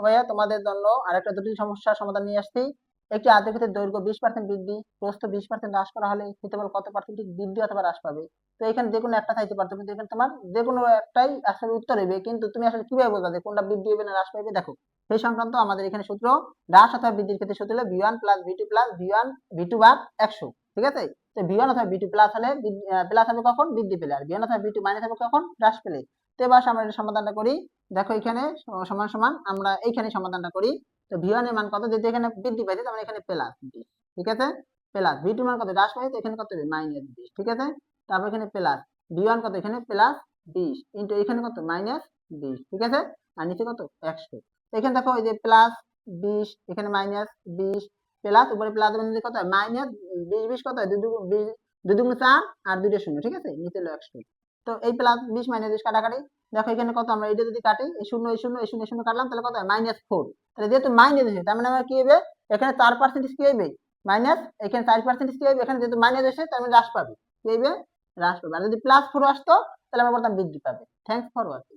ভাইয়া তোমাদের জন্য আরেকটা জটিল সমস্যার সমাধান নিয়ে আসছি। একটি আয়তক্ষেত্রের দৈর্ঘ্য 20% বৃদ্ধি, প্রস্থ 20% হ্রাস করা হলে ক্ষেত্রফল কত পার্সেন্ট বৃদ্ধি অথবা হ্রাস পাবে? তো এখানে যে কোনো একটা চাইতে পারতো, কিন্তু এখানে তোমার যে কোনো একটাই আসলে উত্তর হবে, কিন্তু তুমি আসলে কিভাবে বোঝা যে কোনটা বৃদ্ধি হবে না হ্রাস পাবে? দেখো, সেই সংক্রান্ত আমাদের এখানে সূত্র, হ্রাস অথবা বৃদ্ধির ক্ষেত্রে সূত্র হলো v1 plus v2 plus v2 বার 100। ঠিক আছে? তো v1 অথবা v2 প্লাস হলে প্লাস হবে কখন? বৃদ্ধি পেলে। আর v1 অথবা v2 মাইনাস হবে কখন? হ্রাস পেলে। তো এবার আমরা এটা সমাধানটা করি। দেখো এখানে সমান সমান আমরা এইখানে সমাধানটা করি। তো v1 এর মান কত? যেহেতু এখানে বৃদ্ধি পাইছে তার মানে এখানে প্লাস 20। ঠিক আছে? প্লাস v2 মান কত? হ্রাস পাইছে, এখানে কত হবে? মাইনাস 20। ঠিক আছে? তারপর এখানে প্লাস v1 কত? এখানে প্লাস 20 ইনটু এখানে কত? মাইনাস 20। ঠিক আছে? আর নিচে কত? 100। তো এখানে দেখো এই যে প্লাস 20, এখানে মাইনাস 20, প্লাস উপরে প্লাস মানে কত হয়? মাইনাস 20 20 কত হয়? 2 দুগুণ 4 আর 2 শূন্য। ঠিক আছে? নিচে হলো 100। তো এই প্লাস 20 মাইনাস 20 কাটাকাটি। দেখো এখানে কত? আমরা এটা যদি কাটি, এই শূন্য এই শূন্য এই শূন্য এই শূন্য কাটলাম, তাহলে কত হয়? -4। তাহলে যেহেতু মাইনাস এসেছে তার মানে আমার কি হবে? এখানে 4% কি হবে? মাইনাস, এখানে 4% কি হবে? এখানে যেহেতু মাইনাস এসেছে তার মানে হ্রাস পাবে। কি হবে? হ্রাস পাবে। আর যদি +4 আসতো তাহলে আমরা বলতাম বৃদ্ধি পাবে। Thanks for watching.